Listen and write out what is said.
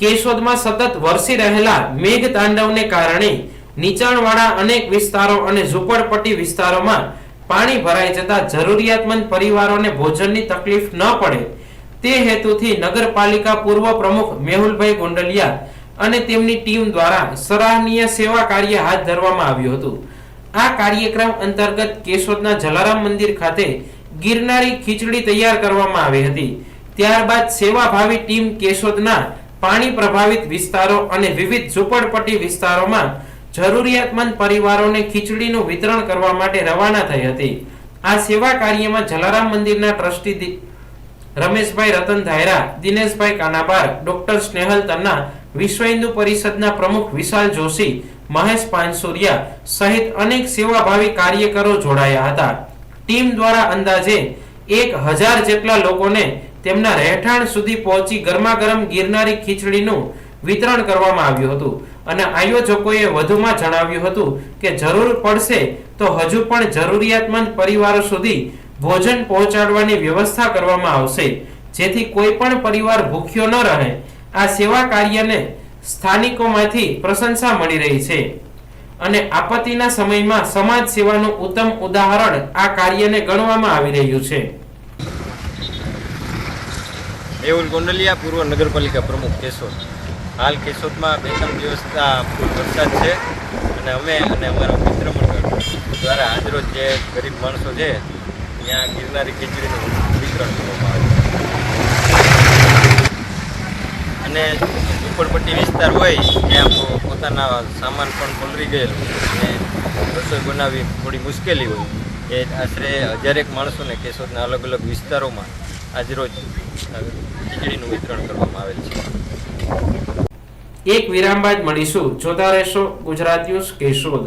કેશોદમાં સતત વરસી રહેલા મેઘ તાંડવને કારણે નીચાણવાળા અનેક વિસ્તારો અને ઝૂંપડપટ્ટી વિસ્તારોમાં પાણી ભરાઈ જતા જરૂરિયાતમંદ પરિવારોને ભોજનની તકલીફ ન પડે તે હેતુથી નગરપાલિકા પૂર્વ પ્રમુખ મેહુલભાઈ ગોંડલિયા અને તેમની ટીમ દ્વારા સરાહનીય સેવા કાર્ય હાથ ધરવામાં આવ્યું હતું। આ કાર્યક્રમ અંતર્ગત કેશોદના જલારામ મંદિર ખાતે ગિરનારી ખીચડી તૈયાર કરવામાં આવી હતી। ત્યારબાદ સેવાભાવી ટીમ કેશોદના પાણી પ્રભાવિત વિસ્તારો અને વિવિધ ઝૂંપડપટ્ટી વિસ્તારોમાં જરૂરિયાતમંદ પરિવારોને ખીચડીનું વિતરણ કરવા માટે રવાના થઈ હતી। આ સેવા કાર્યમાં જલારામ મંદિરના ટ્રસ્ટી રમેશભાઈ રતન ધાયરા, દિનેશભાઈ કાનાબાર, ડોક્ટર સ્નેહલ તન્ના, વિશ્વ હિન્દુ પરિષદના પ્રમુખ વિશાલ જોશી, મહેશ પાનસુરિયા સહિત અનેક સેવાભાવી કાર્યકરો જોડાયા હતા। ટીમ દ્વારા અંદાજે 1000 જેટલા લોકોને તેમના રહેઠાણ સુધી પહોંચી ગરમાગરમ ગિરનારી ખીચડીનું વિતરણ કરવામાં આવ્યું હતું અને આયોજકોએ વધુમાં જણાવ્યું હતું કે જરૂર પડશે તો હજુ પણ જરૂરિયાતમંદ પરિવારો સુધી ભોજન પહોંચાડવાની વ્યવસ્થા કરવામાં આવશે, જેથી કોઈ પણ પરિવાર ભૂખ્યો ન રહે। આ સેવા કાર્યને સ્થાનિકોમાંથી પ્રશંસા મળી રહી છે અને આપત્તિના સમયમાં સમાજ સેવાનું ઉત્તમ ઉદાહરણ આ કાર્યને ગણવામાં આવી રહ્યું છે। મેહુલ ગોંડલિયા, પૂર્વ નગરપાલિકા પ્રમુખ કેશોદ। હાલ કેશોદમાં 2-3 દિવસના ફૂલ વરસાદ છે અને અમે અને અમારા મિત્ર મંડળ દ્વારા આજરોજ જે ગરીબ માણસો છે ત્યાં ગિરનારી ખીચડીનું વિતરણ કરવામાં આવ્યું અને ઝૂંપડપટ્ટી વિસ્તાર હોય ત્યાં પોતાના સામાન પણ પલળી ગયેલો અને રસોઈ બનાવવી થોડી મુશ્કેલી હોય એ આશરે 1000 માણસોને કેશોદના અલગ અલગ વિસ્તારોમાં આજરોજ ખીચડીનું વિતરણ કરવામાં આવેલ છે। એક વિરામ બાદ મળીશું। જોતા રહેશો ગુજરાત ન્યૂઝ કેશોદ।